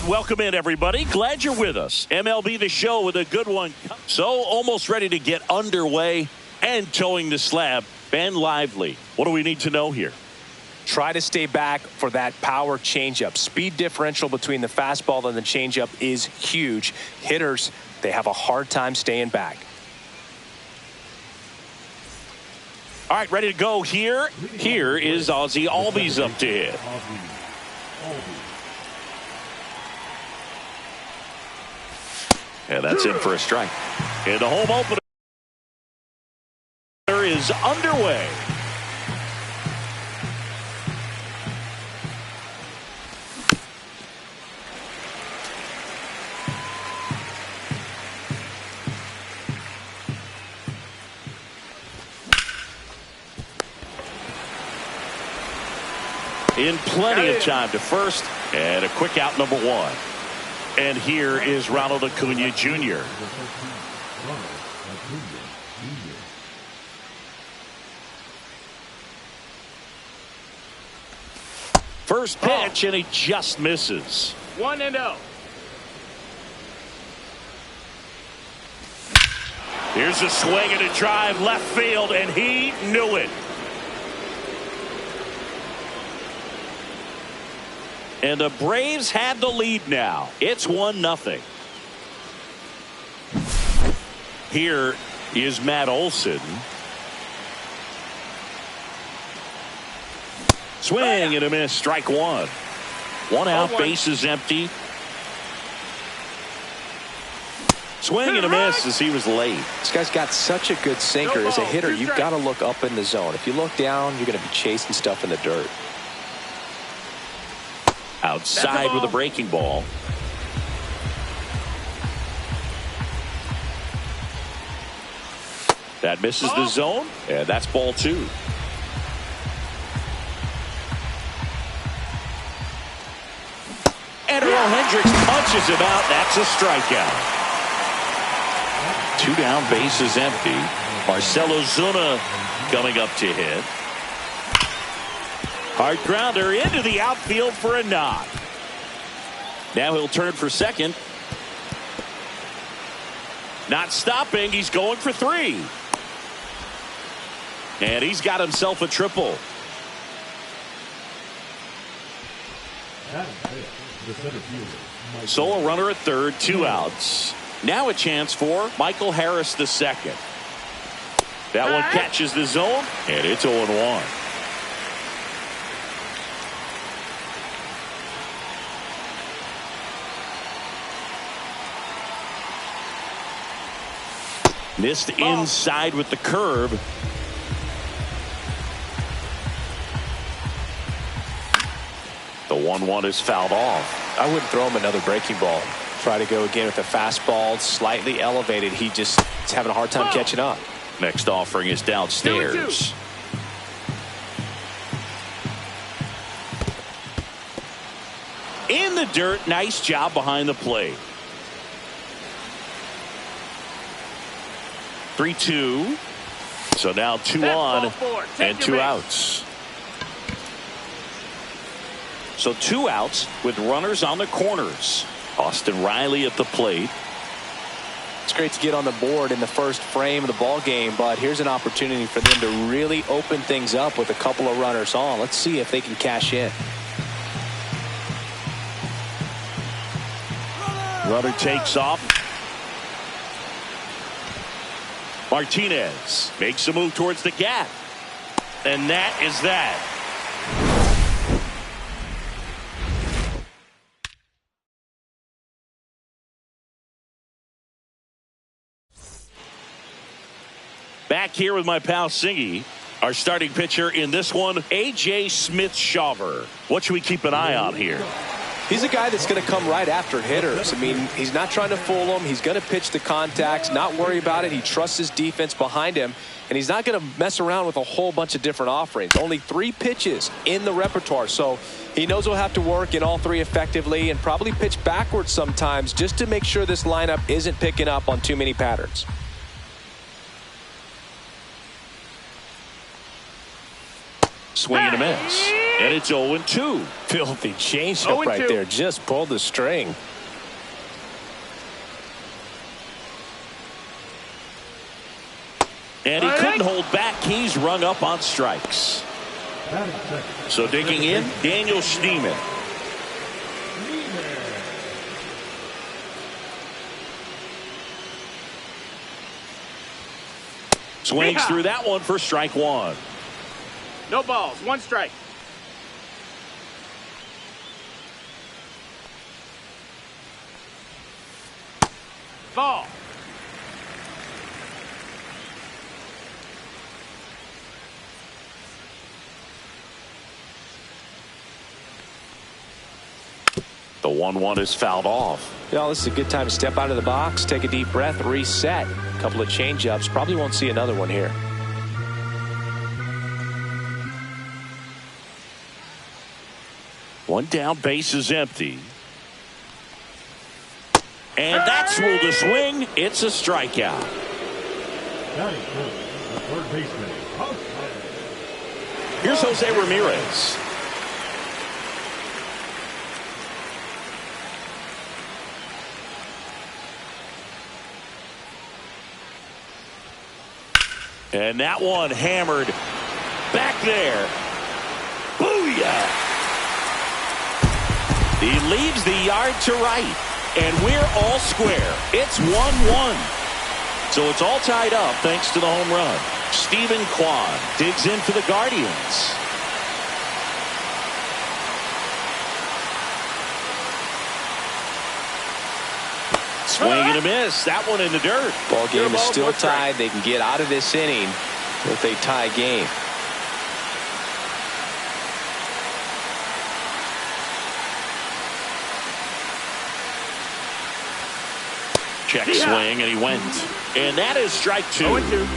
welcome in, everybody. Glad you're with us. MLB The Show with a good one. So almost ready to get underway and towing the slab. Ben Lively, what do we need to know here? Try to stay back for that power changeup. Speed differential between the fastball and the changeup is huge. Hitters, they have a hard time staying back. All right, ready to go here. Here is Ozzie Albies up to hit. And that's in for a strike. And the home opener is underway. In plenty of time to first, and a quick out, number one. And here is Ronald Acuna Jr. First pitch, and he just misses. 1-0. Here's a swing and a drive left field, and he knew it. And the Braves have the lead now. It's 1-0. Here is Matt Olson. Swing and a miss, strike one. One out, bases empty. Swing and a miss as he was late. This guy's got such a good sinker. As a hitter, you've got to look up in the zone. If you look down, you're going to be chasing stuff in the dirt. Outside with a breaking ball. That misses the zone, and that's ball two. And Earl Hendricks punches him out. That's a strikeout. Two down, bases empty. Marcell Ozuna coming up to hit. Hard grounder into the outfield for a knock. Now he'll turn for second. Not stopping. He's going for three. And he's got himself a triple. So a runner at third, two outs. Now a chance for Michael Harris the second. That one catches the zone, and it's 0-1. Missed inside with the curve. The 1-1 is fouled off. I wouldn't throw him another breaking ball. Try to go again with a fastball slightly elevated. He just is having a hard time catching up. Next offering is downstairs. In the dirt. Nice job behind the plate. 3-2. So now two on and two outs. So two outs with runners on the corners. Austin Riley at the plate. It's great to get on the board in the first frame of the ball game, but here's an opportunity for them to really open things up with a couple of runners on. Let's see if they can cash in. Runner takes off. Martinez makes a move towards the gap. And that is that. Back here with my pal Singy. Our starting pitcher in this one, A.J. Smith-Shawver. What should we keep an eye on here? He's a guy that's going to come right after hitters. I mean, he's not trying to fool them. He's going to pitch the contacts, not worry about it. He trusts his defense behind him, and he's not going to mess around with a whole bunch of different offerings. Only 3 pitches in the repertoire, so he knows he'll have to work in all 3 effectively and probably pitch backwards sometimes just to make sure this lineup isn't picking up on too many patterns. Swing and a miss. And it's 0-2. Filthy changeup right there. Just pulled the string. And he couldn't hold back. He's rung up on strikes. So digging in, Daniel Schneemann. Swings through that one for strike one. No balls, one strike. Ball. The 1-1 is fouled off. You know, this is a good time to step out of the box, take a deep breath, reset. A couple of change-ups. Probably won't see another one here. One down, base is empty. And that's ruled a swing. It's a strikeout. Here's Jose Ramirez. And that one hammered back there. Booyah! He leaves the yard to right. And we're all square. It's 1-1. So it's all tied up thanks to the home run. Stephen Kwan digs in for the Guardians. Swing and a miss. That one in the dirt. Ball game is still tied. They can get out of this inning with a tie game. Check swing, and he went. And that is strike two. 0-2.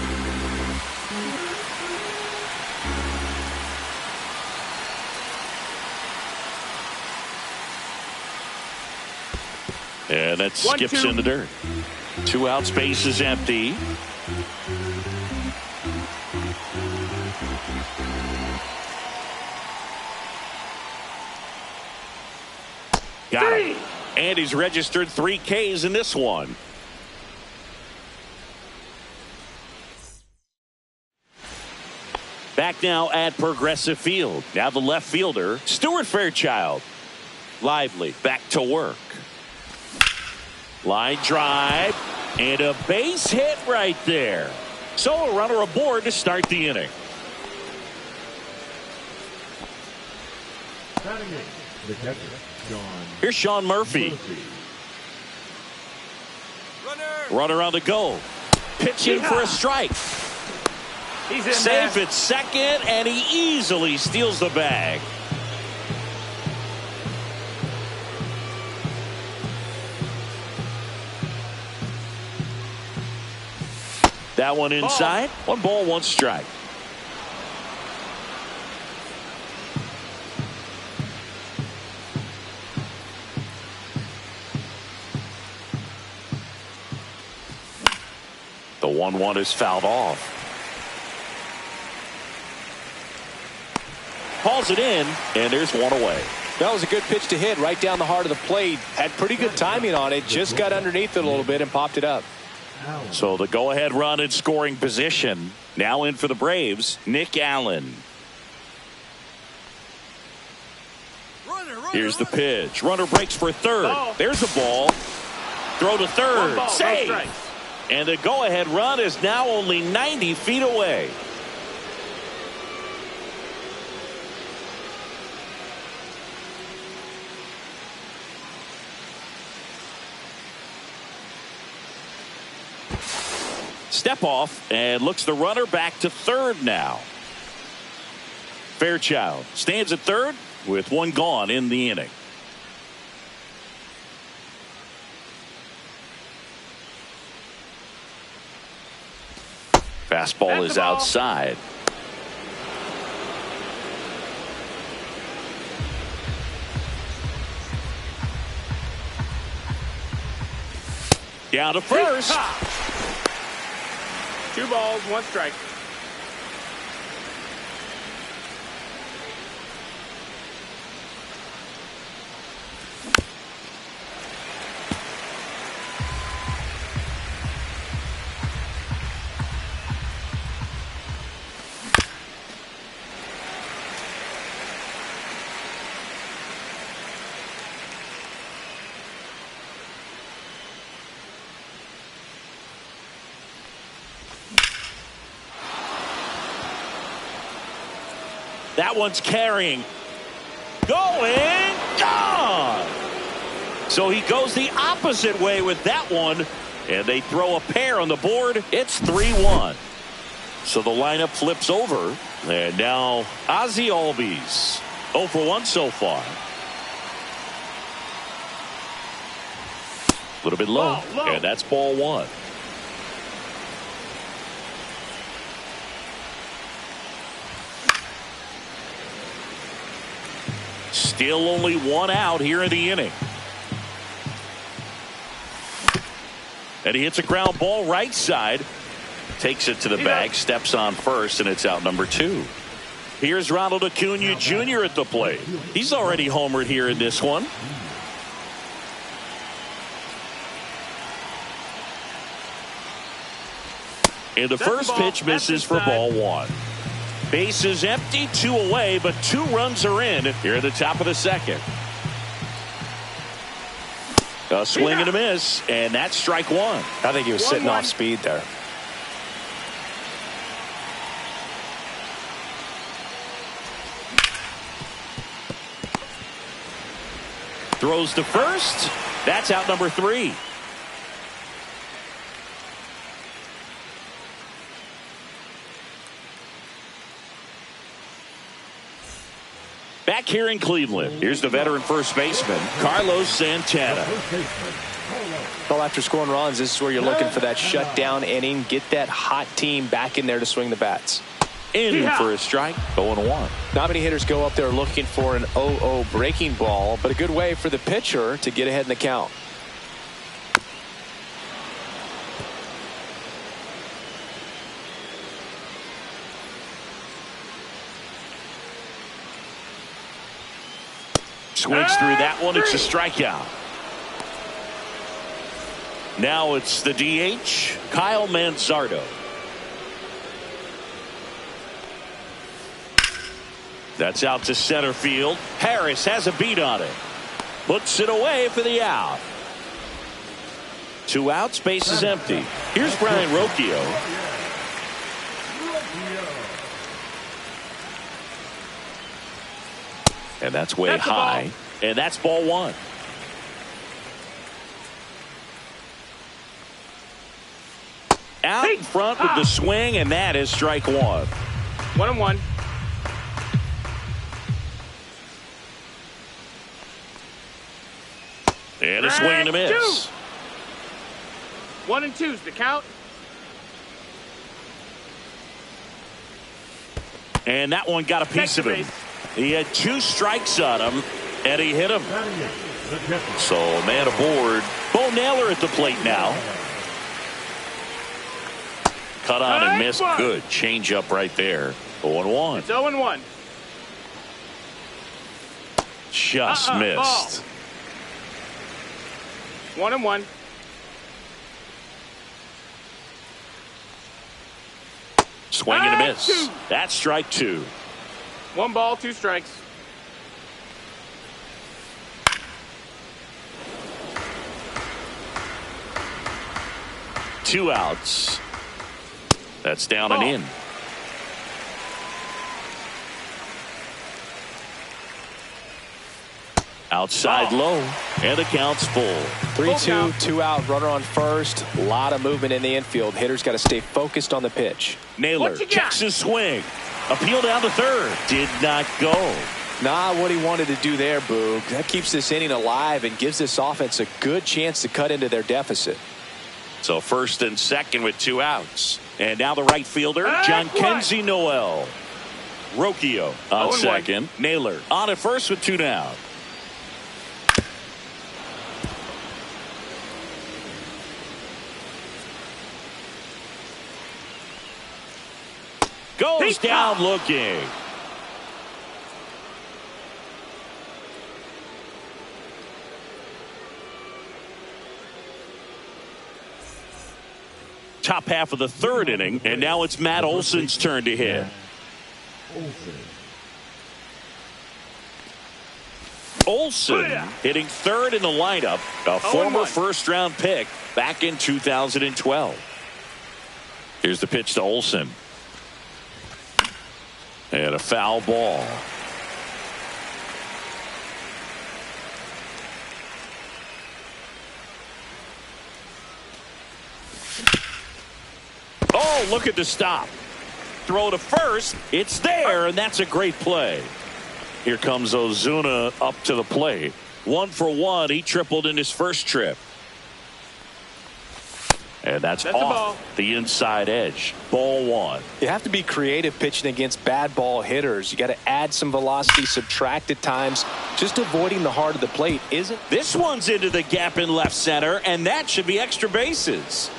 And that skips in the dirt. 2 outs, base is empty. Got it. And he's registered 3 Ks in this one. Back now at Progressive Field. Now the left fielder, Stuart Fairchild. Lively back to work. Line drive and a base hit right there. So a runner aboard to start the inning. Here's Sean Murphy. Runner on the go. Pitching for a strike. He's in Safe there. at second, and he easily steals the bag. That one inside. 1 ball, 1 strike. The 1-1 is fouled off. Calls it in, and there's one away. That was a good pitch to hit right down the heart of the plate. Had pretty good timing on it. Just got underneath it a little bit and popped it up. So the go-ahead run in scoring position. Now in for the Braves, Nick Allen. Here's the pitch. Runner breaks for third. Ball. There's a ball. Throw to 1 third. ball, no Save. strikes. And the go-ahead run is now only 90 feet away. Step off and looks the runner back to third now. Fairchild stands at third with 1 gone in the inning. Fastball is outside. Down to first. 2 balls, 1 strike. That one's carrying. Going. Gone. So he goes the opposite way with that one. And they throw a pair on the board. It's 3-1. So the lineup flips over. And now Ozzie Albies. 0 for 1 so far. A little bit low. And that's ball 1. Still only 1 out here in the inning. And he hits a ground ball right side. Takes it to the bag. Steps on first, and it's out number 2. Here's Ronald Acuna Jr. at the plate. He's already homered here in this one. And the first pitch misses for ball 1. Base is empty, 2 away, but 2 runs are in here at the top of the second. A swing and a miss, and that's strike 1. I think he was sitting off speed there. Throws to first. That's out number 3. Back here in Cleveland, here's the veteran first baseman, Carlos Santana. Well, after scoring runs, this is where you're looking for that shutdown inning. Get that hot team back in there to swing the bats. In for a strike, 0-1. Not many hitters go up there looking for an 0-0 breaking ball, but a good way for the pitcher to get ahead in the count. Swings through that one. It's a strikeout. Now it's the DH, Kyle Manzardo. That's out to center field. Harris has a beat on it. Puts it away for the out. 2 outs, base is empty. Here's Brian Rocchio. And that's way high. And that's ball 1. Out in front with the swing, and that is strike 1. 1-1. And a swing and a miss. 1 and 2's the count. And that one got a piece of him. He had 2 strikes on him, and he hit him. So, man aboard. Bo Naylor at the plate now. Cut on and missed. Good change-up right there. 0-1. It's 0-1. Just missed. 1-1. Swing and a miss. That's strike 2. 1 ball, 2 strikes. Two outs. That's down and in. Outside low, and the count's full. 3-2, 2 out, runner on first. A lot of movement in the infield. Hitters got to stay focused on the pitch. Naylor checks his swing. Appeal down to third. Did not go. Not what he wanted to do there, Boog. That keeps this inning alive and gives this offense a good chance to cut into their deficit. So first and second with 2 outs. And now the right fielder, Jhonkensy Noel. Rocchio on second. Naylor on at first with 2 down. Goes down looking. Top half of the 3rd inning, and now it's Matt Olson's turn to hit. Olson hitting 3rd in the lineup, a former first-round pick back in 2012. Here's the pitch to Olson. And a foul ball. Oh, look at the stop. Throw to first. It's there, and that's a great play. Here comes Ozuna up to the plate. 1 for 1. He tripled in his first trip. And that's off the inside edge. Ball 1. You have to be creative pitching against bad ball hitters. You got to add some velocity, subtract at times. Just avoiding the heart of the plate isn't. This one's into the gap in left center, and that should be extra bases.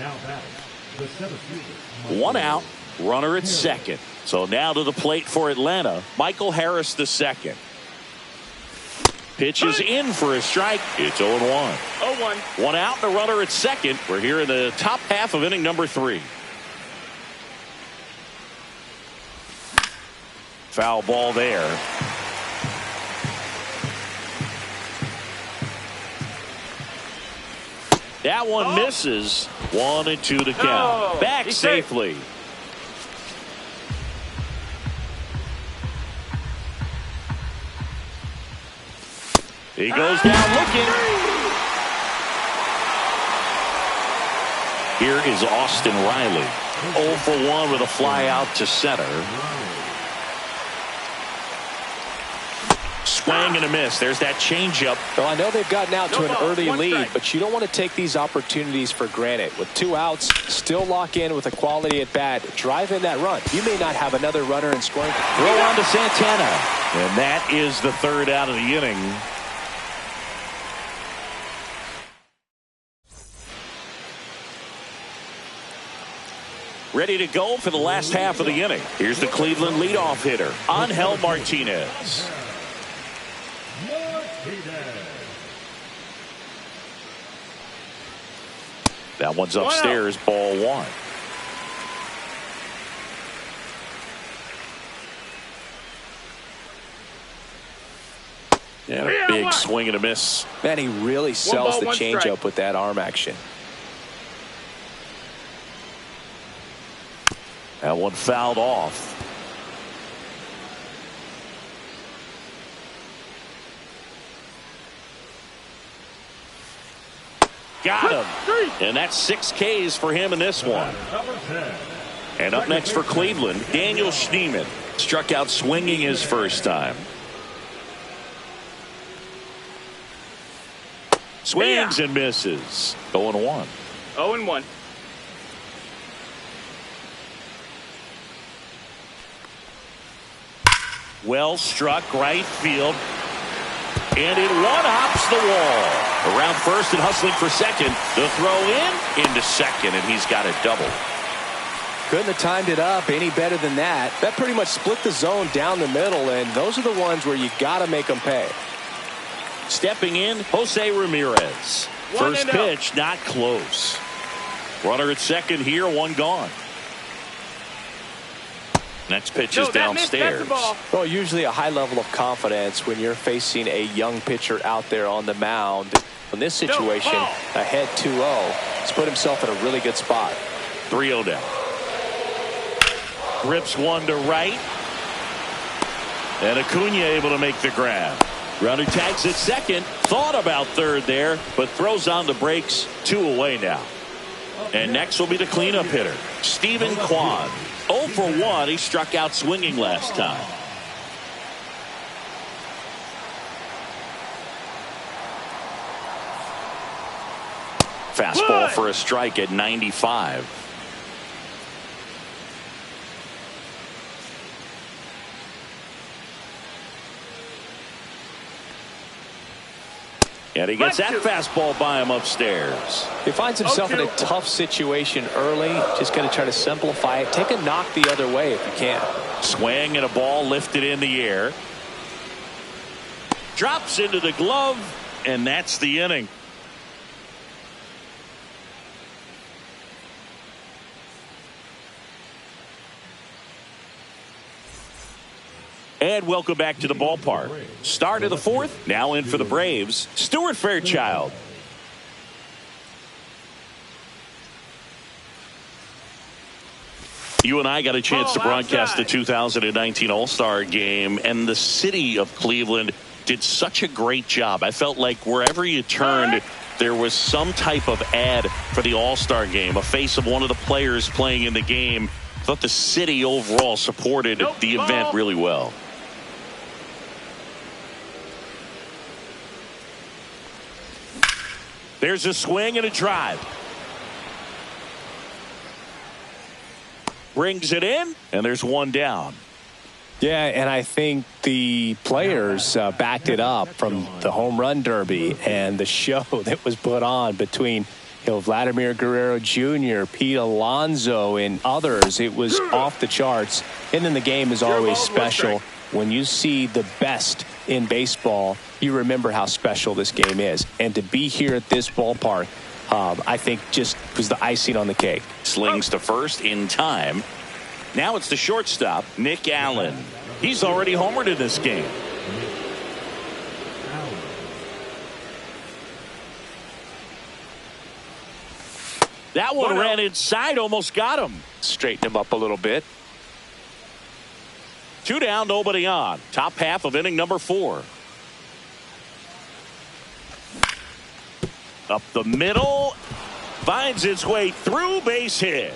Now batting, the center fielder. 1 out, runner at second. So now to the plate for Atlanta, Michael Harris II. Pitches in for a strike. It's 0-1. 0-1. 1 out and a runner at second. We're here in the top half of inning number 3. Foul ball there. That one misses. 1-2 to count. Back safely. He goes down looking. Here is Austin Riley. 0 for 1 with a fly out to center. Swing and a miss. There's that changeup. Well, I know they've gotten out to an early lead, but you don't want to take these opportunities for granted. With 2 outs, still lock in with a quality at bat. Drive in that run. You may not have another runner in scoring. Throw on to Santana. And that is the 3rd out of the inning. Ready to go for the last half of the inning. Here's the Cleveland leadoff hitter, Angel Martinez. That one's upstairs, ball 1. And a big swing and a miss. Man, he really sells the changeup with that arm action. That one fouled off. Got him. And that's 6 Ks for him in this one. And up next for Cleveland, Daniel Schneemann. Struck out swinging his first time. Swings and misses. 0-1. 0-1. Well struck right field. And it one-hops the wall. Around first and hustling for second. The throw into second, and he's got a double. Couldn't have timed it up any better than that. That pretty much split the zone down the middle, and those are the ones where you got to make them pay. Stepping in, Jose Ramirez. First pitch, not close. Runner at second here, 1 gone. Next pitch is downstairs. Well, usually a high level of confidence when you're facing a young pitcher out there on the mound. In this situation, ahead 2-0, he's put himself in a really good spot. 3-0 down. Rips one to right. And Acuna able to make the grab. Runner tags at second. Thought about third there, but throws on the brakes. 2 away now. And next will be the cleanup hitter, Steven Kwan. 0 for 1. He struck out swinging last time. Fastball for a strike at 95. And he gets that fastball by him upstairs. He finds himself in a tough situation early. Just going to try to simplify it. Take a knock the other way if you can. Swing and a ball lifted in the air. Drops into the glove, and that's the inning. And welcome back to the ballpark. Start of the 4th. Now in for the Braves, Stuart Fairchild. You and I got a chance to Ball broadcast the outside. 2019 All-Star Game, and the city of Cleveland did such a great job. I felt like wherever you turned, there was some type of ad for the All-Star Game, a face of one of the players playing in the game. I thought the city overall supported the event really well. There's a swing and a drive. Brings it in, and there's one down. Yeah, and I think the players backed it up from the home run derby and the show that was put on between Vladimir Guerrero Jr., Pete Alonso, and others. It was off the charts. And then the game is always special. When you see the best in baseball, you remember how special this game is. And to be here at this ballpark, I think just was the icing on the cake. Slings to first in time. Now it's the shortstop, Nick Allen. He's already homered in this game. That one ran inside, almost got him. Straighten him up a little bit. 2 down, nobody on. Top half of inning number 4. Up the middle. Finds its way through, base hit.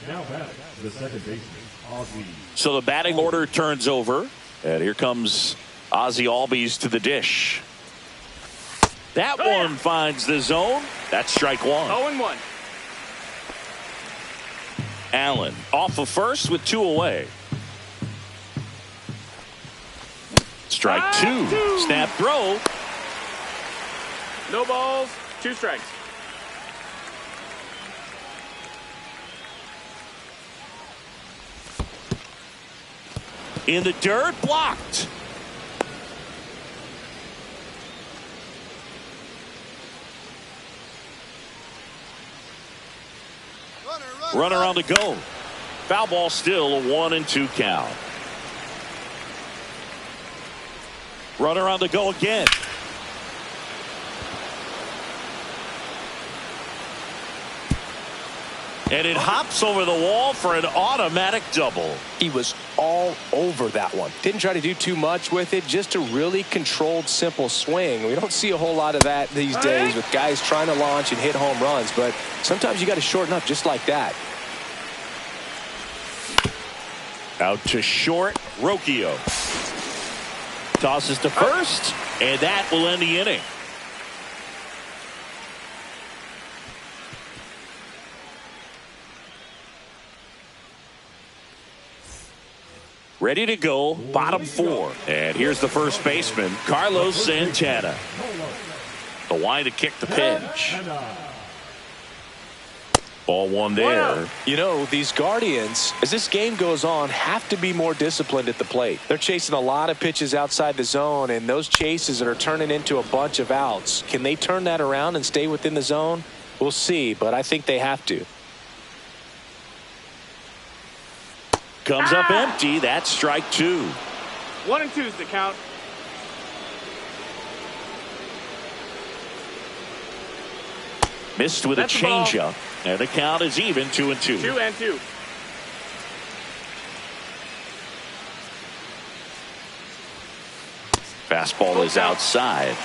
Now batting, the second baseman, Ozzie. So the batting order turns over. And here comes Ozzie Albies to the dish. That one finds the zone. That's strike 1. 0-1. Allen off of first with 2 away. Strike 2. Snap throw. No balls, 2 strikes. In the dirt, blocked. Runner on the go. Foul ball, still a 1-2 count. Runner on the go again. And it hops over the wall for an automatic double. He was all over that one. Didn't try to do too much with it, just a really controlled, simple swing. We don't see a whole lot of that these days with guys trying to launch and hit home runs, but sometimes you got to shorten up just like that. Out to short, Rocchio. Tosses to first, and that will end the inning. Ready to go, bottom 4. And here's the first baseman, Carlos Santana. The line to kick the pitch. Ball 1 there. You know, these Guardians, as this game goes on, have to be more disciplined at the plate. They're chasing a lot of pitches outside the zone, and those chases that are turning into a bunch of outs. Can they turn that around and stay within the zone? We'll see, but I think they have to. Comes up empty. That's strike 2. 1-2 is the count. Missed with That's a the ball. changeup. And the count is even, 2-2. 2-2. Fastball is outside.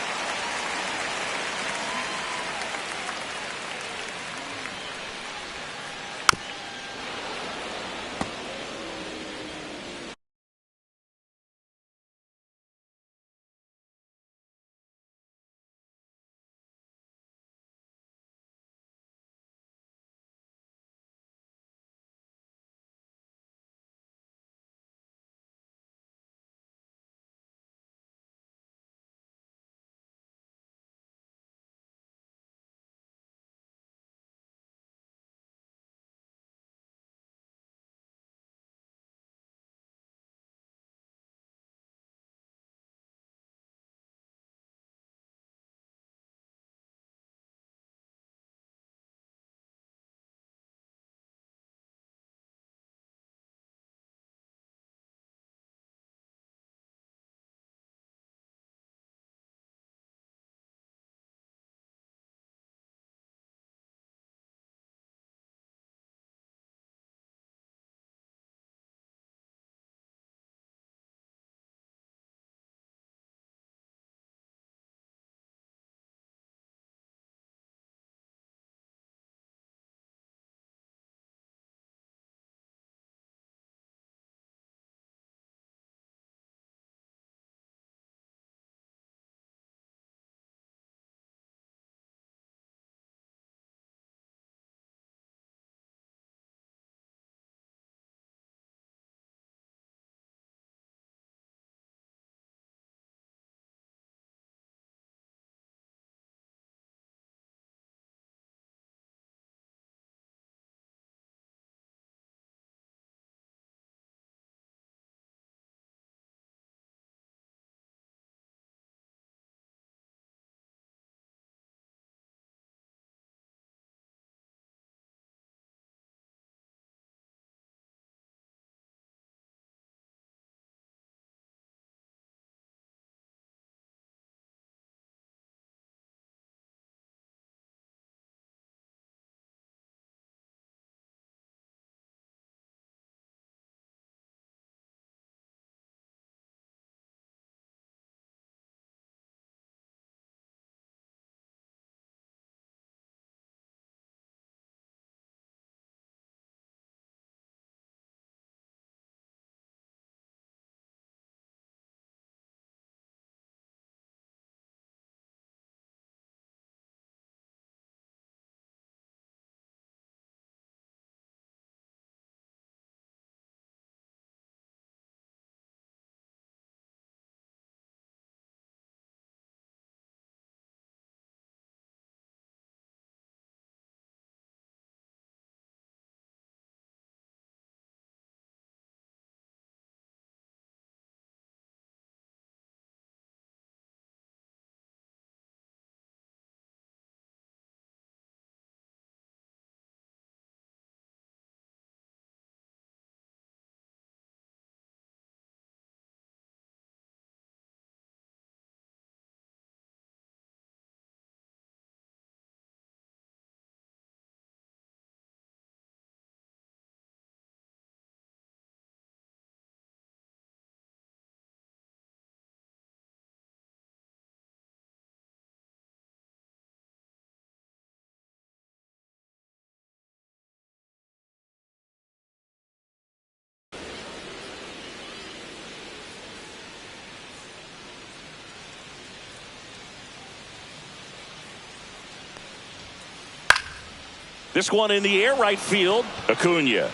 This one in the air right field. Acuna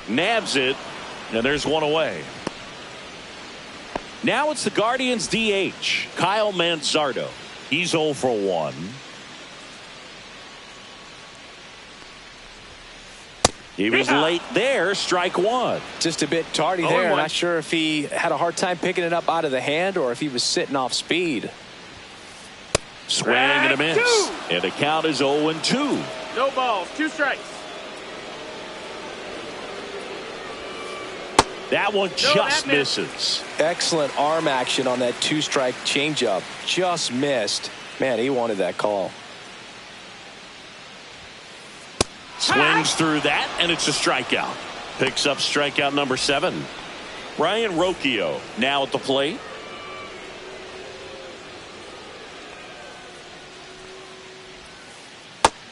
nabs it, and there's one away. Now it's the Guardians DH, Kyle Manzardo. He's 0 for 1. He was late there, strike one. Just a bit tardy there. Not sure if he had a hard time picking it up out of the hand or if he was sitting off speed. Swing and a miss. And the count is 0-2. No balls, 2 strikes. That one just misses. Excellent arm action on that 2-strike changeup. Just missed. Man, he wanted that call. Swings through that, and it's a strikeout. Picks up strikeout number 7. Ryan Rocchio now at the plate.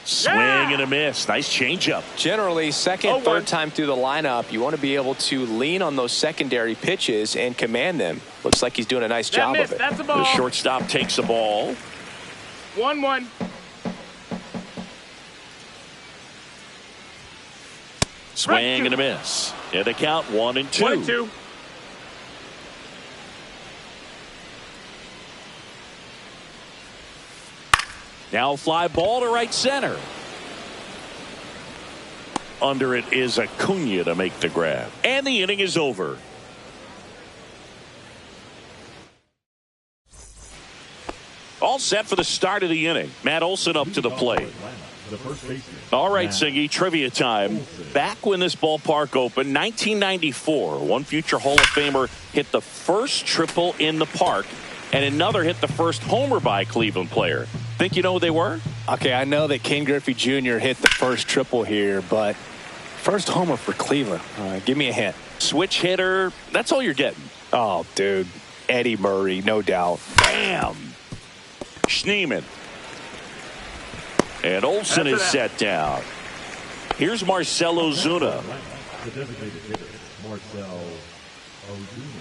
Swing and a miss. Nice changeup. Generally, second, third time through the lineup, you want to be able to lean on those secondary pitches and command them. Looks like he's doing a nice job of it. That's a ball. The shortstop takes the ball. 1-1. Swing and a miss. And the count 1-2. 1-2. Now fly ball to right center. Under it is Acuna to make the grab. And the inning is over. All set for the start of the inning. Matt Olson up to the plate. All right, Singy, trivia time. Back when this ballpark opened, 1994, one future Hall of Famer hit the first triple in the park, and another hit the first homer by a Cleveland player. Think you know who they were? Okay, I know that Ken Griffey Jr. hit the first triple here, but first homer for Cleveland. Give me a hint. Switch hitter. That's all you're getting. Oh, dude. Eddie Murray, no doubt. Bam. Schneemann. And Olson is set down. Here's Marcell Ozuna. The designated hitter, Marcell Ozuna.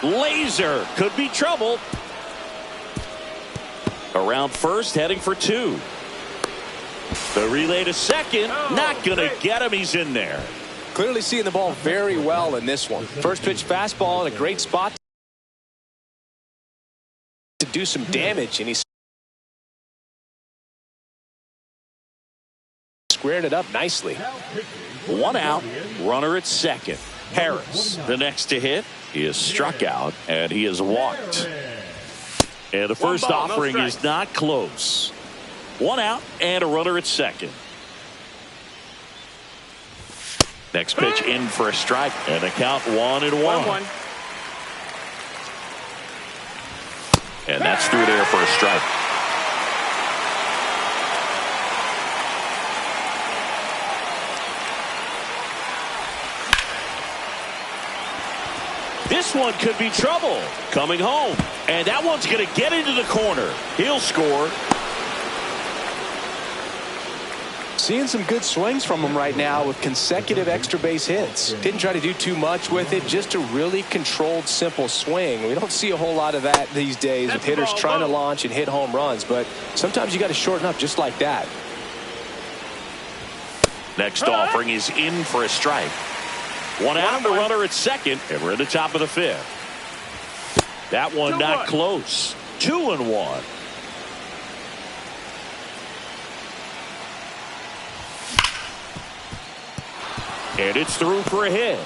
Laser could be trouble. Around first, heading for 2. The relay to second, not going to get him. He's in there. Clearly seeing the ball very well in this one. First pitch fastball in a great spot to do some damage, and he squared it up nicely. 1 out, runner at second. Harris, the next to hit, he is struck out, and he is walked. And the first offering is not close. 1 out and a runner at second. Next pitch in for a strike, and a count 1-1. And that's through there for a strike. This one could be trouble. Coming home. And that one's going to get into the corner. He'll score. Seeing some good swings from him right now with consecutive extra base hits. Didn't try to do too much with it, just a really controlled, simple swing. We don't see a whole lot of that these days with hitters trying to launch and hit home runs, but sometimes you got to shorten up just like that. Next offering is in for a strike. 1 out and a runner at second, and we're at the top of the 5th. That one not close. 2-1. And it's through for a hit.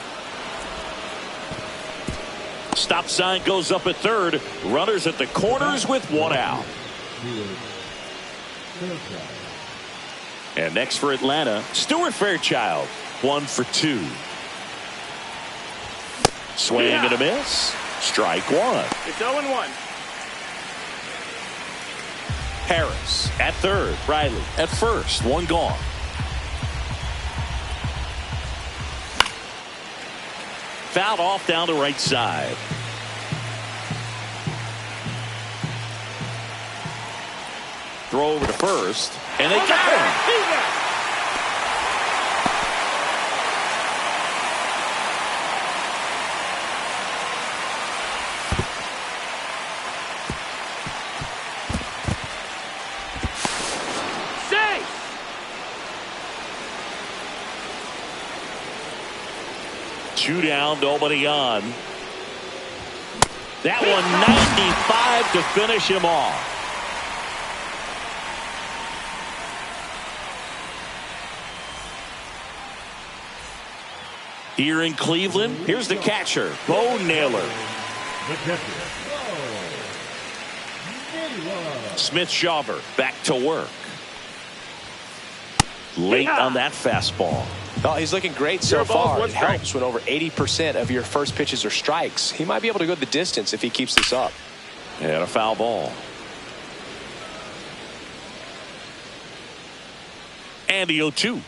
Stop sign goes up at third. Runners at the corners with 1 out. And next for Atlanta, Stuart Fairchild. 1 for 2. Swing and a miss. Strike 1. It's 0-1. Harris at third. Riley at first. 1 gone. Fouled off down the right side. Throw over to first, and they got him. 2 down, nobody on. That one 95 to finish him off. Here in Cleveland, here's the catcher, Bo Naylor. Smith-Shawver back to work. Late on that fastball. Oh, he's looking great so far. It helps when over 80% of your first pitches are strikes. He might be able to go the distance if he keeps this up. And a foul ball. And the 0-2.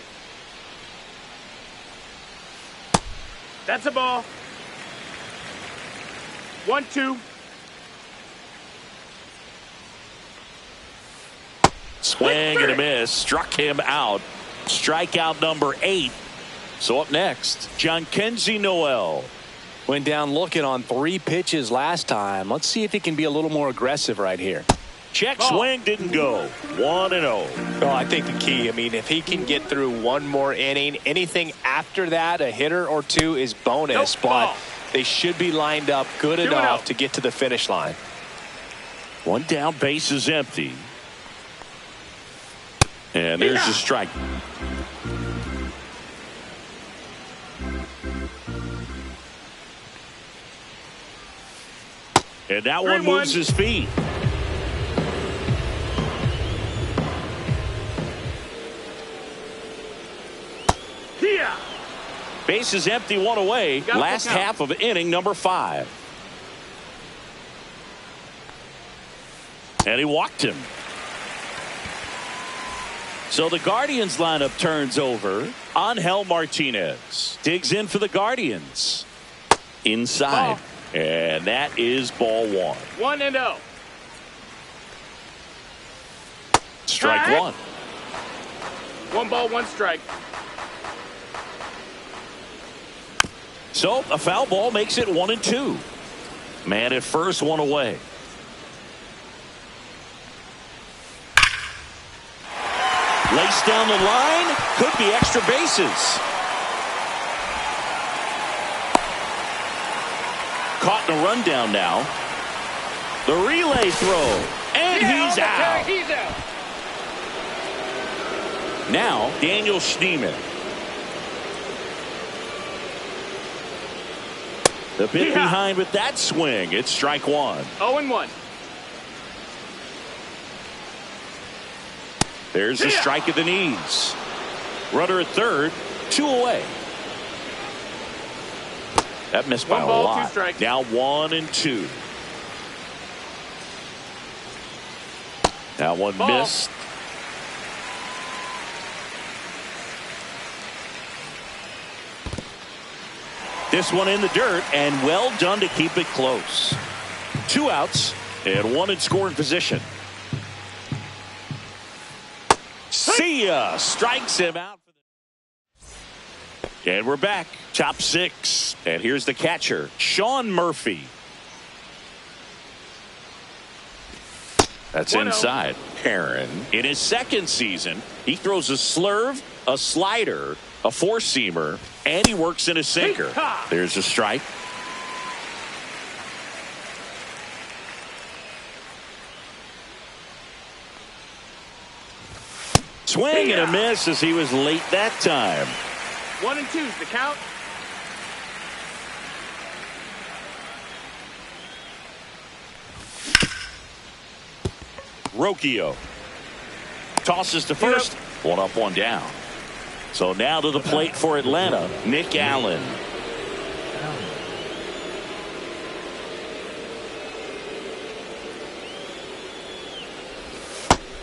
That's a ball. 1-2. Swing and a miss. Struck him out. Strikeout number 8. So up next, Jhonkensy Noel. Went down looking on 3 pitches last time. Let's see if he can be a little more aggressive right here. Check swing, didn't go. 1-0. Well, I think the key, I mean, if he can get through one more inning, anything after that, a hitter or 2 is bonus. But they should be lined up good enough to get to the finish line. 1 down, base is empty. And there's the strike. And that one moves his feet. Yeah. Base is empty, 1 away. Last half of inning number 5. And he walked him. So the Guardians lineup turns over. Angel Martinez digs in for the Guardians. Inside. Ball. And that is ball 1. 1-0. Strike 1. 1 ball, 1 strike. So a foul ball makes it 1-2. Man at first, 1 away. Laced down the line. Could be extra bases. Caught in a rundown now. The relay throw. And he's out. He's out. Now, Daniel Schneemann. The bit behind with that swing. It's strike 1. 0-1. There's the strike at the knees. Runner at third, 2 away. That missed by a lot. Now 1-2. That one missed. This one in the dirt, and well done to keep it close. 2 outs and 1 in scoring position. See ya! Strikes him out. And we're back. Top 6. And here's the catcher, Sean Murphy. That's inside. Aaron, in his second season, he throws a slurve, a slider, a 4-seamer, and he works in a sinker. There's a strike. Swing and a miss as he was late that time. 1-2's the count. Rocchio tosses to first. 1 up, 1 down. So now to the plate for Atlanta, Nick Allen.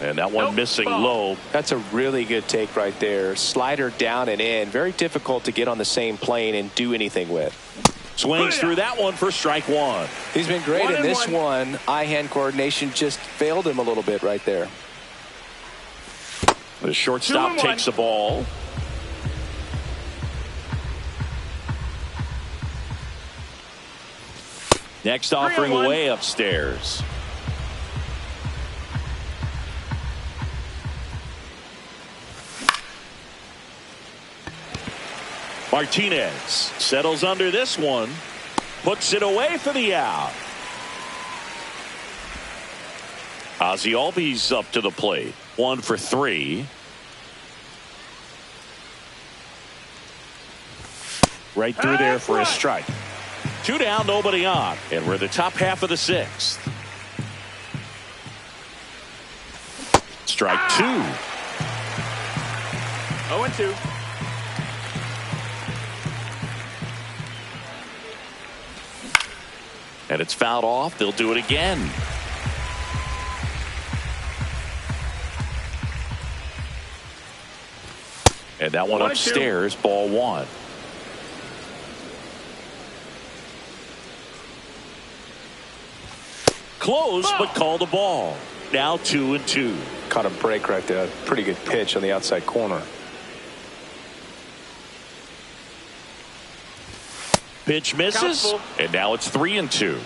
And that one missing low. That's a really good take right there. Slider down and in. Very difficult to get on the same plane and do anything with. Swings through that one for strike 1. He's been great in this one. Eye-hand coordination just failed him a little bit right there. The shortstop takes the ball. Next offering way upstairs. Martinez settles under this one. Puts it away for the out. Ozzie Albies up to the plate. 1 for 3. Right through there for a strike. 2 down, nobody on. And we're the top half of the 6th. Strike 2. 0-2. And it's fouled off. They'll do it again. And that one upstairs, ball 1. Close, but called a ball. Now 2-2. Caught a break right there. Pretty good pitch on the outside corner. Pitch misses, and now it's 3-2.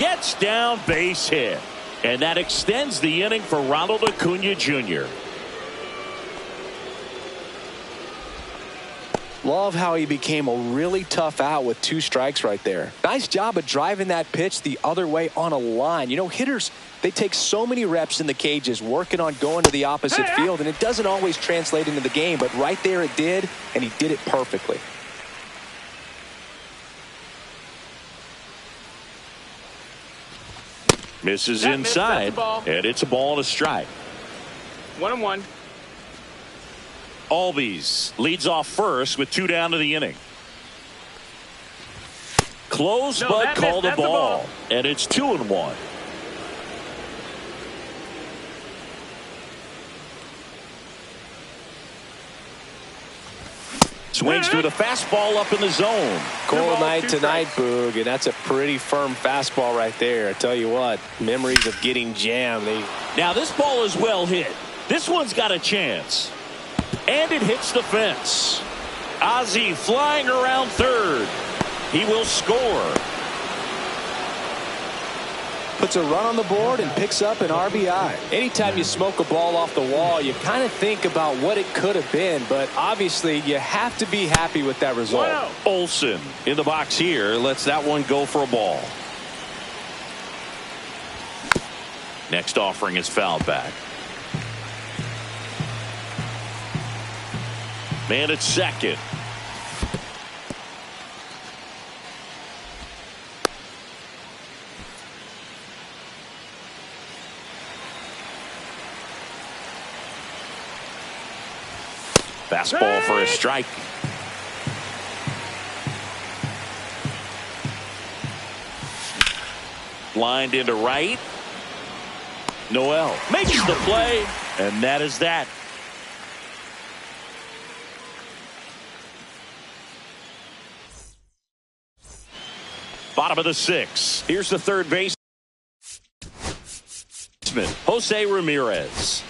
Gets down, base hit. And that extends the inning for Ronald Acuna Jr. Love how he became a really tough out with 2 strikes right there. Nice job of driving that pitch the other way on a line. You know, hitters, they take so many reps in the cages working on going to the opposite field, and it doesn't always translate into the game, but right there it did, and he did it perfectly. Misses inside, and it's a ball and a strike. 1-1. Albies leads off first with 2 down to the inning. Close, but called a ball. And it's 2-1. Swings through the fastball up in the zone. Cold night tonight, Boog, and that's a pretty firm fastball right there. I tell you what, memories of getting jammed. Now this ball is well hit. This one's got a chance. And it hits the fence. Ozzie flying around third. He will score. Puts a run on the board and picks up an RBI. Anytime you smoke a ball off the wall, you kind of think about what it could have been, but obviously you have to be happy with that result. Olson in the box here lets that one go for a ball. Next offering is fouled back. Man at second. Fastball for a strike. Lined into right. Noel makes the play, and that is that. Bottom of the 6th. Here's the third baseman, Jose Ramirez.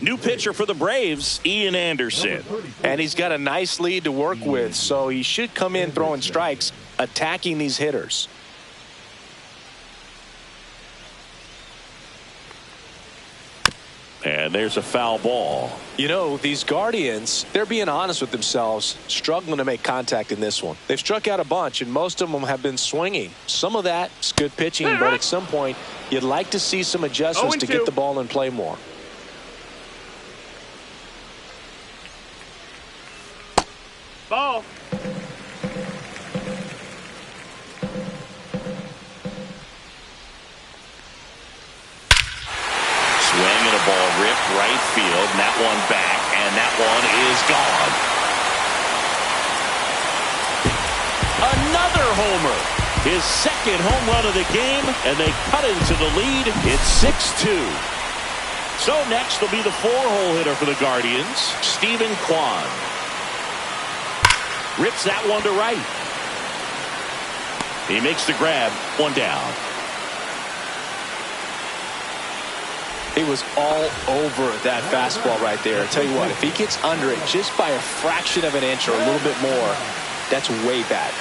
New pitcher for the Braves, Ian Anderson. And he's got a nice lead to work with, so he should come in throwing strikes, attacking these hitters. And there's a foul ball. You know, these Guardians, they're being honest with themselves, struggling to make contact in this one. They've struck out a bunch, and most of them have been swinging. Some of that is good pitching, but at some point, you'd like to see some adjustments to get the ball in play more. Ball. Swing and a ball ripped right field, and that one back, and that one is gone. Another homer. His second home run of the game, and they cut into the lead. It's 6-2. So next will be the 4-hole hitter for the Guardians, Steven Kwan. Rips that one to right. He makes the grab. One down. He was all over that fastball right there. I tell you what, if he gets under it just by a fraction of an inch or a little bit more, that's way bad.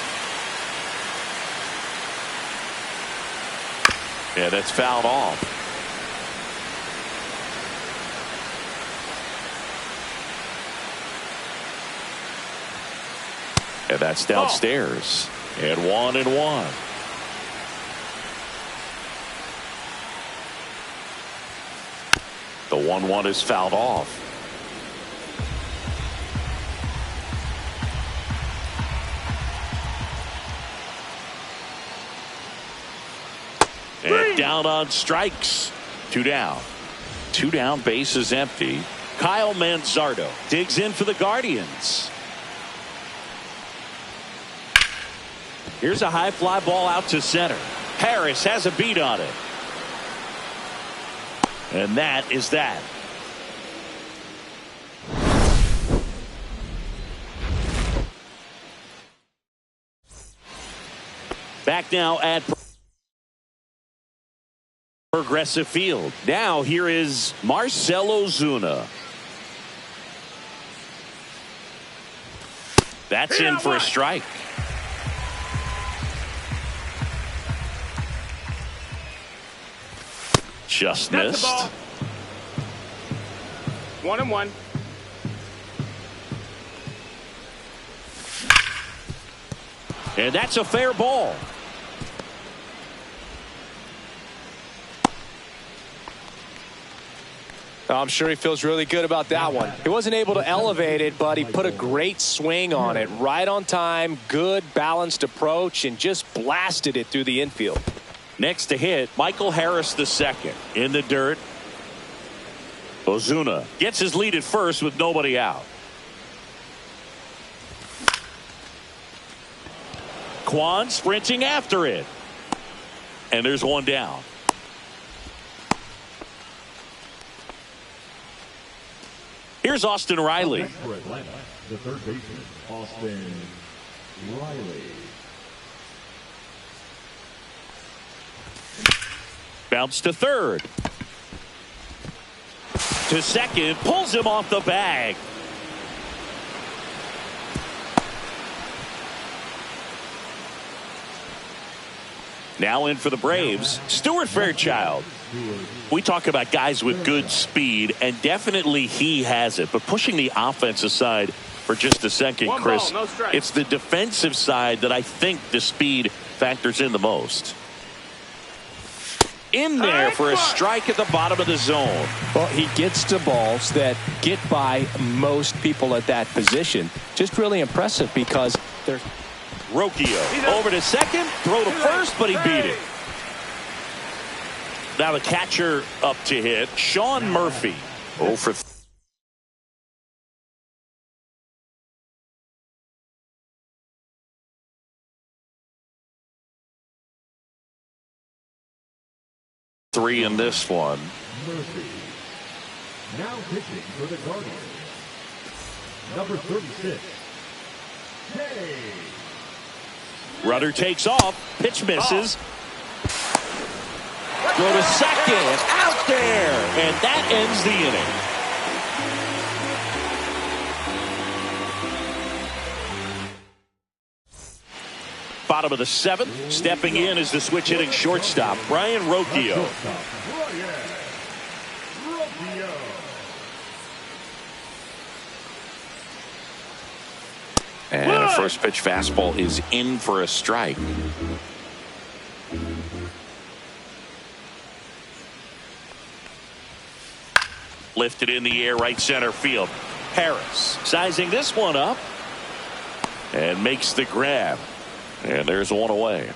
Yeah, that's fouled off. And that's downstairs. And 1-1. The 1-1 is fouled off. And down on strikes. 2 down. 2 down, base is empty. Kyle Manzardo digs in for the Guardians. Here's a high fly ball out to center. Harris has a beat on it. And that is that. Back now at Progressive Field. Now here is Marcell Ozuna. That's in for a strike. Just missed. 1-1. And that's a fair ball. I'm sure he feels really good about that one. He wasn't able to elevate it, but he put a great swing on it. Right on time, good balanced approach, and just blasted it through the infield. Next to hit, Michael Harris II in the dirt. Ozuna gets his lead at first with nobody out. Kwan sprinting after it. And there's one down. Here's Austin Riley. For Atlanta, the third baseman, Austin Riley. Bounce to third. To second. Pulls him off the bag. Now in for the Braves, Stuart Fairchild. We talk about guys with good speed, and definitely he has it. But pushing the offense aside for just a second, Chris, it's the defensive side that I think the speed factors in the most. In there for a strike at the bottom of the zone. Well, he gets to balls that get by most people at that position. Just really impressive because there's Rocchio over to second, throw to first, but he beat it. Now the catcher up to hit, Sean Murphy. 0 for 3 in this one. Murphy. Now pitching for the Guardians, number 36, Hey. Rudder takes off. Pitch misses. Go to second. Out there. And that ends the inning. Bottom of the 7th. Stepping in is the switch hitting shortstop, Brian Rocchio. And a first pitch fastball is in for a strike. Lifted in the air, right center field. Harris sizing this one up and makes the grab. And there's one away.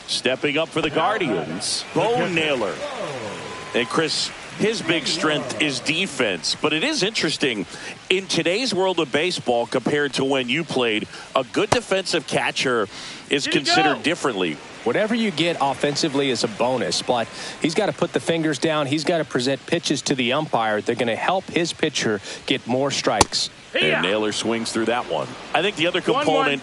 Stepping up for the Guardians, Bo Naylor. And Chris, his big strength is defense, but it is interesting in today's world of baseball compared to when you played. A good defensive catcher is considered differently. Whatever you get offensively is a bonus, but he's got to put the fingers down. He's got to present pitches to the umpire. They're going to help his pitcher get more strikes. And Naylor swings through that one. I think the other component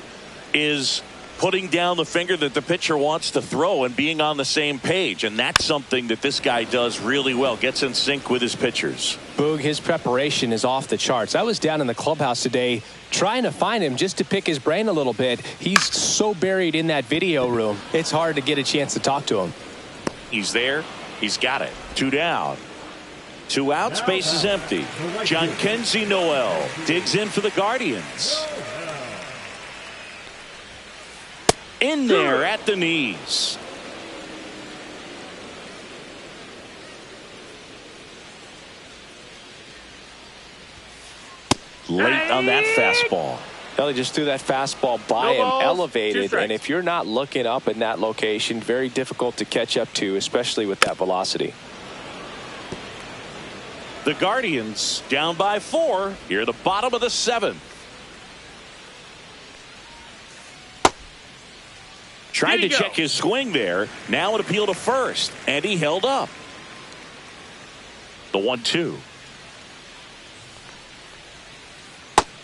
is putting down the finger that the pitcher wants to throw and being on the same page. And that's something that this guy does really well. Gets in sync with his pitchers. Boog, his preparation is off the charts. I was down in the clubhouse today trying to find him just to pick his brain a little bit. He's so buried in that video room, it's hard to get a chance to talk to him. He's there. He's got it. 2 down. 2 out. Space is empty. Jhonkensy Noel digs in for the Guardians. In there at the knees. Late on that fastball. He just threw that fastball by him, elevated, and if you're not looking up in that location, very difficult to catch up to, especially with that velocity. The Guardians down by 4 here at the bottom of the 7th. Tried to check his swing there. Now an appeal to first, and he held up. The 1-2.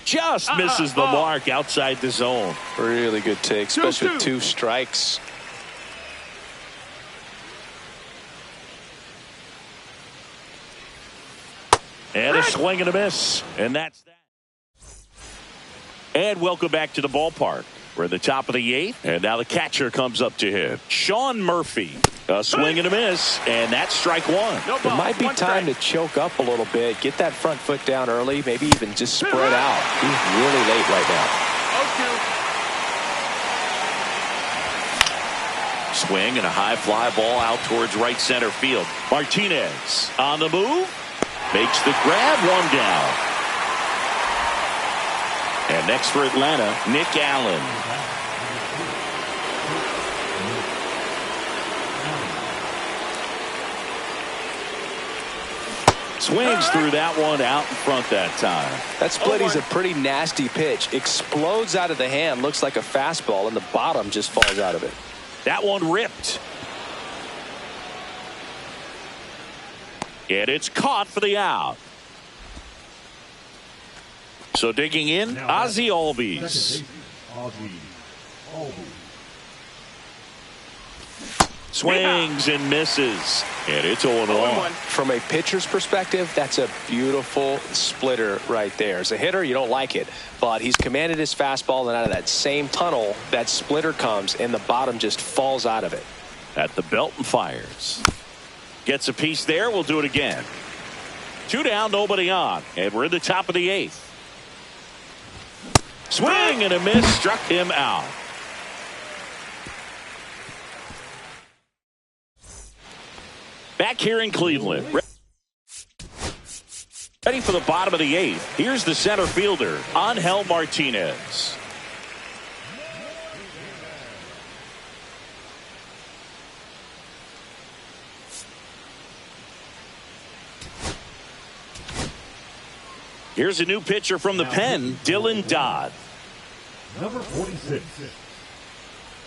Just misses the mark outside the zone. Really good take, especially with 2 strikes. And a swing and a miss. And that's that. And welcome back to the ballpark. We're at the top of the 8th, and now the catcher comes up to hit. Sean Murphy. A swing and a miss, and that's strike 1. It might be time to choke up a little bit, get that front foot down early, maybe even just spread out. He's really late right now. 0-2. Swing and a high fly ball out towards right center field. Martinez on the move. Makes the grab. 1 down. And next for Atlanta, Nick Allen. Swings through that one out in front that time. That splitty's a pretty nasty pitch. Explodes out of the hand, looks like a fastball, and the bottom just falls out of it. That one ripped. And it's caught for the out. So digging in, Ozzie Albies. Swings and misses. And it's 0-1. From a pitcher's perspective, that's a beautiful splitter right there. As a hitter, you don't like it. But he's commanded his fastball, and out of that same tunnel, that splitter comes, and the bottom just falls out of it. At the belt and fires. Gets a piece there. We'll do it again. 2 down, nobody on. And we're in the top of the 8th. Swing and a miss, struck him out. Back here in Cleveland. Ready for the bottom of the 8th. Here's the center fielder, Angel Martinez. Here's a new pitcher from the pen, Dylan Dodd. Number 46,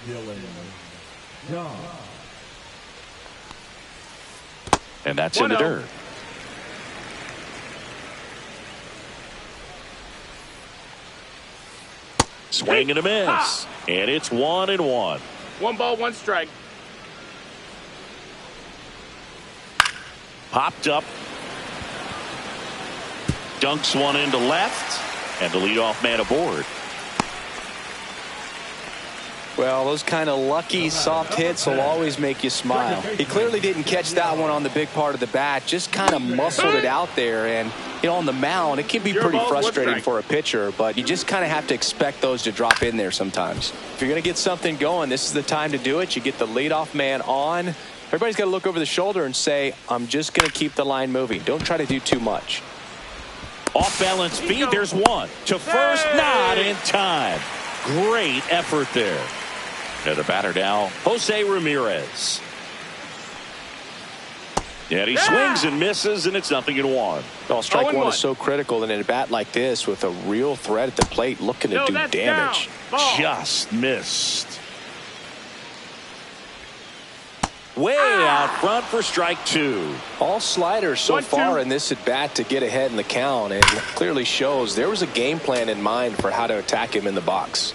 Dylan Dodd. And that's in the dirt. Swing and a miss. And it's 1-1. 1 ball, 1 strike. Popped up. Dunks one into left. And the leadoff man aboard. Well, those kind of lucky soft hits will always make you smile. He clearly didn't catch that one on the big part of the bat, just kind of muscled it out there. And, you know, on the mound, it can be pretty frustrating for a pitcher, but you just kind of have to expect those to drop in there sometimes. If you're going to get something going, this is the time to do it. You get the leadoff man on. Everybody's got to look over the shoulder and say, I'm just going to keep the line moving. Don't try to do too much. Off balance feed, there's one. To first, not in time. Great effort there. And the batter now, Jose Ramirez. And he swings and misses, and it's 0-1. Well, strike one is so critical in a bat like this with a real threat at the plate looking to do damage. Just missed. Way out front for strike 2. All sliders so far in this at bat to get ahead in the count, and clearly shows there was a game plan in mind for how to attack him in the box.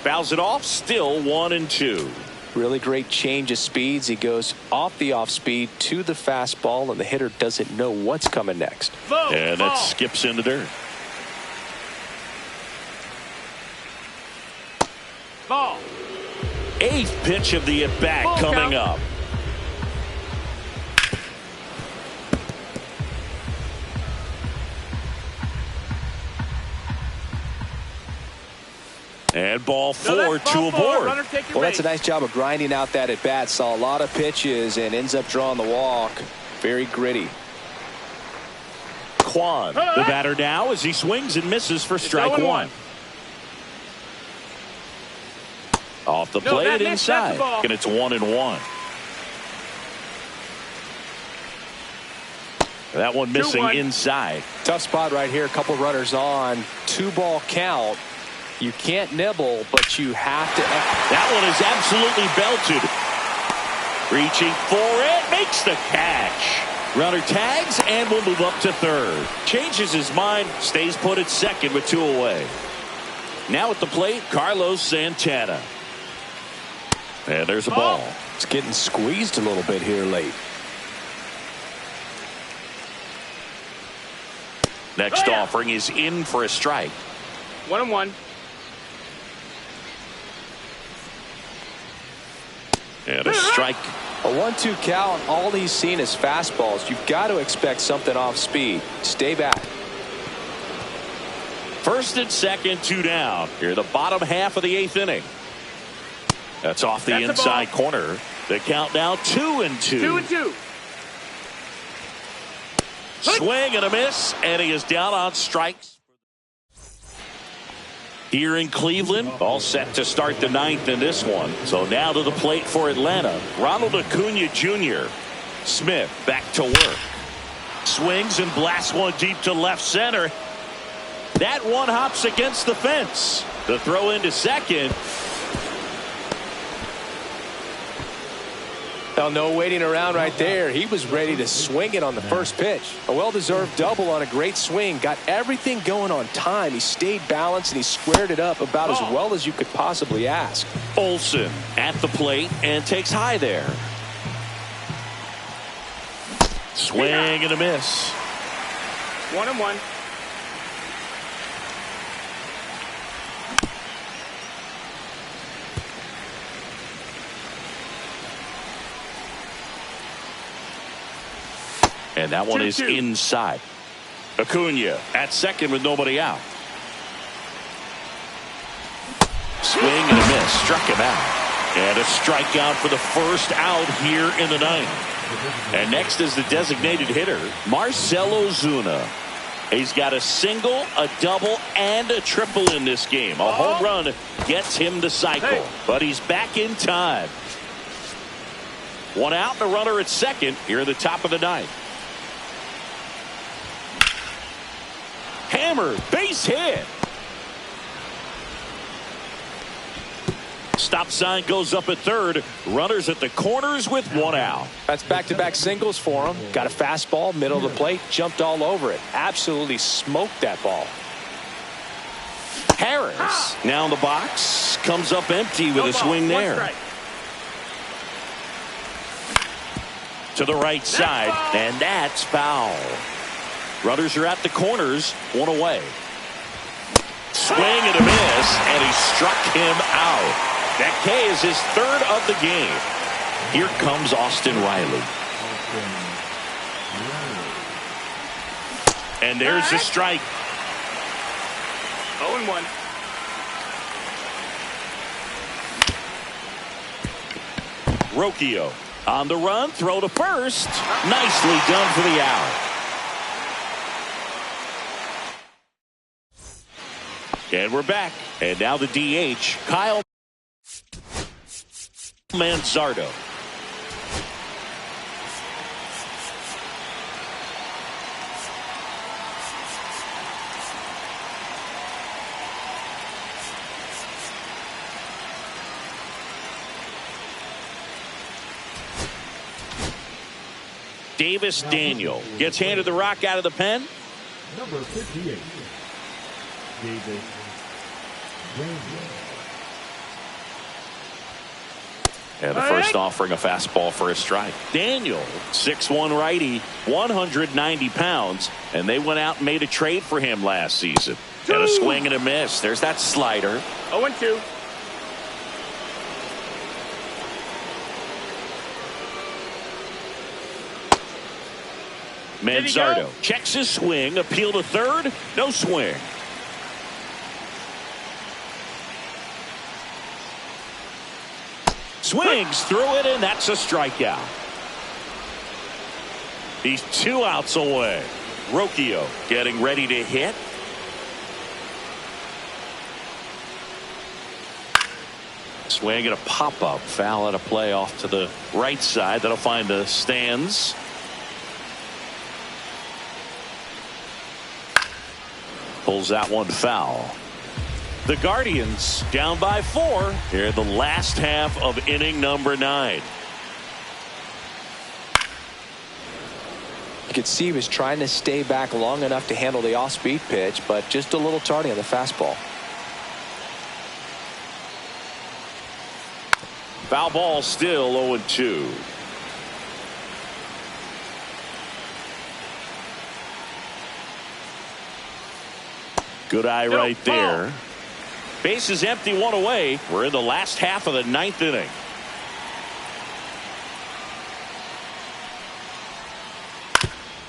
fouls it off. Still 1-2. Really great change of speeds. He goes off the off speed to the fastball, and the hitter doesn't know what's coming next. And that skips into dirt. Ball. 8th pitch of the at-bat coming up. And ball 4, 2 aboard. Well, that's a nice job of grinding out that at bat. Saw a lot of pitches and ends up drawing the walk. Very gritty. Kwan, the batter now, as he swings and misses for strike one. Off the plate inside, and it's 1-1. That one missing inside. Tough spot right here. A couple runners on. 2-ball count. You can't nibble, but you have to. That one is absolutely belted. Reaching for it, makes the catch. Runner tags and will move up to third. Changes his mind, stays put at second with 2 away. Now at the plate, Carlos Santana. And there's a ball. It's getting squeezed a little bit here late. Next offering is in for a strike. 1-1. And a strike. A 1-2 count. All he's seen is fastballs. You've got to expect something off speed. Stay back. First and second, 2 down. Here, the bottom half of the 8th inning. That's off the inside corner. The count now 2-2. 2-2. Swing and a miss, and he is down on strikes. Here in Cleveland, all set to start the 9th in this one. So now to the plate for Atlanta. Ronald Acuna Jr. Smith back to work. Swings and blasts one deep to left center. That one hops against the fence. The throw into second. Now, no waiting around right there. He was ready to swing it on the first pitch. A well-deserved double on a great swing. Got everything going on time. He stayed balanced and he squared it up about as well as you could possibly ask. Olsen at the plate and takes high there. Swing and a miss. 1-1. And that one is inside. Acuna at second with nobody out. Swing and a miss. Struck him out. And a strikeout for the first out here in the 9th. And next is the designated hitter, Marcell Ozuna. He's got a single, a double, and a triple in this game. A home run gets him the cycle. But he's back in time. 1 out and a runner at second here at the top of the 9th. Hammer, base hit. Stop sign goes up at third. Runners at the corners with 1 out. That's back-to-back singles for him. Got a fastball, middle of the plate, jumped all over it. Absolutely smoked that ball. Harris now in the box. Comes up empty with a swing there. To the right side, and that's foul. Runners are at the corners, 1 away. Swing and a miss, and he struck him out. That K is his 3rd of the game. Here comes Austin Riley. And there's the strike. 0-1. Rocchio on the run, throw to first. Nicely done for the out. And we're back. And now the DH, Kyle Manzardo. Davis Daniel gets handed the rock out of the pen. Number 58, Davis Daniel. And the first offering a fastball for a strike. Daniel, 6'1" righty, 190 pounds, and they went out and made a trade for him last season. And a swing and a miss. There's that slider. 0-2. Manzardo checks his swing, appeal to third, no swing. Swings through it, and that's a strikeout. He's 2 outs away. Rocchio getting ready to hit. Swing and a pop-up. Foul at a play off to the right side. That'll find the stands. Pulls that one foul. The Guardians down by 4 here in the last half of inning number 9. You could see he was trying to stay back long enough to handle the off-speed pitch, but just a little tardy on the fastball. Foul ball, still 0-2. Good eye right there. Base is empty, 1 away. We're in the last half of the 9th inning.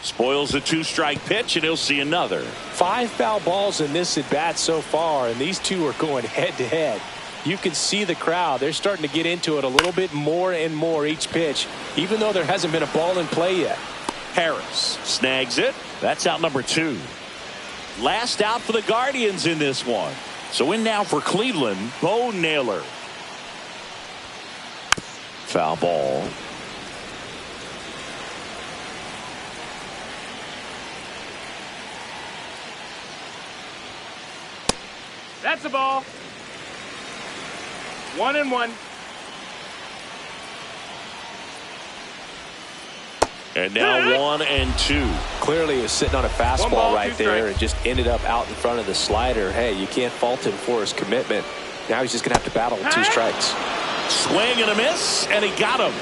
Spoils a 2-strike pitch, and he'll see another. 5 foul balls in this at bat so far, and these two are going head to head. You can see the crowd. They're starting to get into it a little bit more and more each pitch, even though there hasn't been a ball in play yet. Harris snags it. That's out number 2. Last out for the Guardians in this one. So in now for Cleveland, Bo Naylor. Foul ball. That's a ball. 1-1. And now 1-2. Clearly he was sitting on a fastball right there and just ended up out in front of the slider. Hey, you can't fault him for his commitment. Now he's just going to have to battle with 2 strikes. Swing and a miss, and he got him.